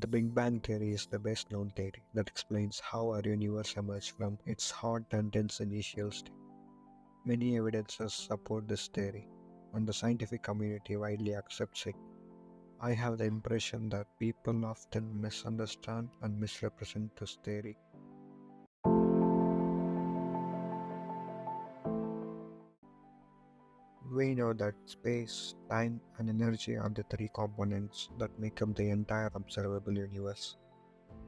The Big Bang theory is the best known theory that explains how our universe emerged from its hot and dense initial state. Many evidences support this theory, and the scientific community widely accepts it. I have the impression that people often misunderstand and misrepresent this theory. We know that space, time, and energy are the three components that make up the entire observable universe.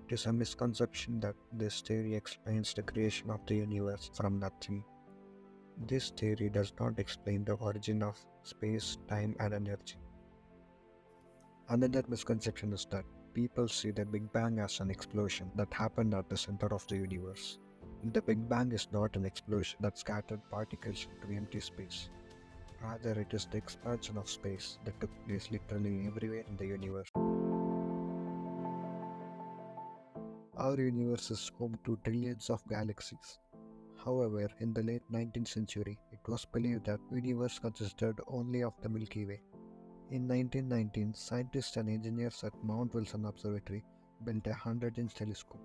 It is a misconception that this theory explains the creation of the universe from nothing. This theory does not explain the origin of space, time, and energy. Another misconception is that people see the Big Bang as an explosion that happened at the center of the universe. The Big Bang is not an explosion that scattered particles into empty space. Rather, it is the expansion of space that took place literally everywhere in the universe. Our universe is home to trillions of galaxies. However, in the late 19th century, it was believed that the universe consisted only of the Milky Way. In 1919, scientists and engineers at Mount Wilson Observatory built a 100-inch telescope.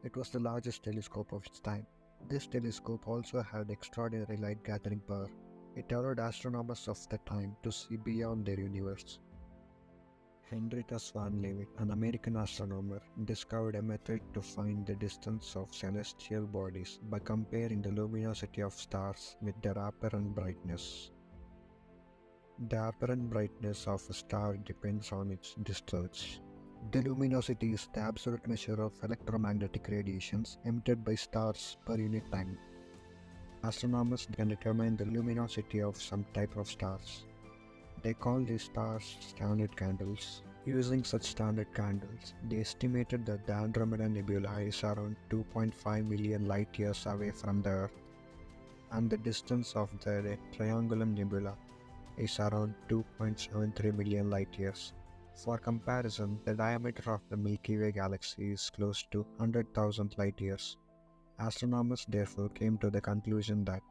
It was the largest telescope of its time. This telescope also had extraordinary light gathering power. It allowed astronomers of the time to see beyond their universe. Henrietta Swan Leavitt, an American astronomer, discovered a method to find the distance of celestial bodies by comparing the luminosity of stars with their apparent brightness. The apparent brightness of a star depends on its discharge. The luminosity is the absolute measure of electromagnetic radiations emitted by stars per unit time. Astronomers can determine the luminosity of some type of stars. They call these stars standard candles. Using such standard candles, they estimated that the Andromeda Nebula is around 2.5 million light years away from the Earth, and the distance of the Triangulum Nebula is around 2.73 million light years. For comparison, the diameter of the Milky Way galaxy is close to 100,000 light years. Astronomers therefore came to the conclusion that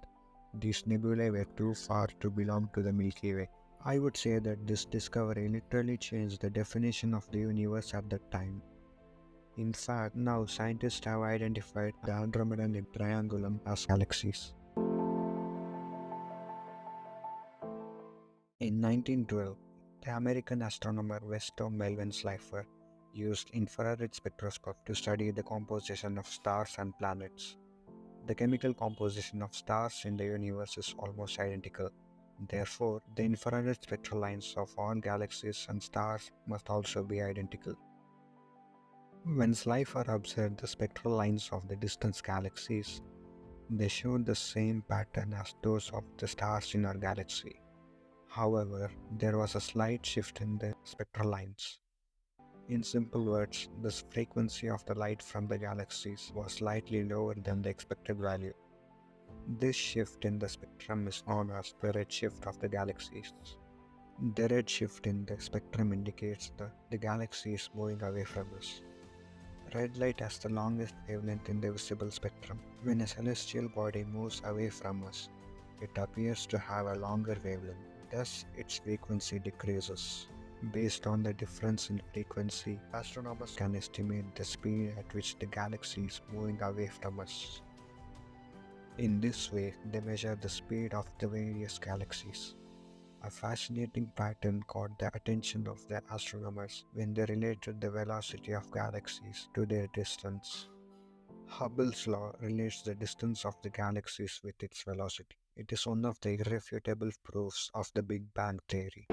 these nebulae were too far to belong to the Milky Way. I would say that this discovery literally changed the definition of the universe at that time. In fact, now scientists have identified the Andromeda and Triangulum as galaxies. In 1912, the American astronomer Westo Melvin Slipher used infrared spectroscope to study the composition of stars and planets. The chemical composition of stars in the universe is almost identical. Therefore, the infrared spectral lines of all galaxies and stars must also be identical. When Slipher observed the spectral lines of the distant galaxies, they showed the same pattern as those of the stars in our galaxy. However, there was a slight shift in the spectral lines. In simple words, the frequency of the light from the galaxies was slightly lower than the expected value. This shift in the spectrum is known as the redshift of the galaxies. The redshift in the spectrum indicates that the galaxy is moving away from us. Red light has the longest wavelength in the visible spectrum. When a celestial body moves away from us, it appears to have a longer wavelength. Thus, its frequency decreases. Based on the difference in frequency, astronomers can estimate the speed at which the galaxy is moving away from us. In this way, they measure the speed of the various galaxies. A fascinating pattern caught the attention of the astronomers when they related the velocity of galaxies to their distance. Hubble's law relates the distance of the galaxies with its velocity. It is one of the irrefutable proofs of the Big Bang theory.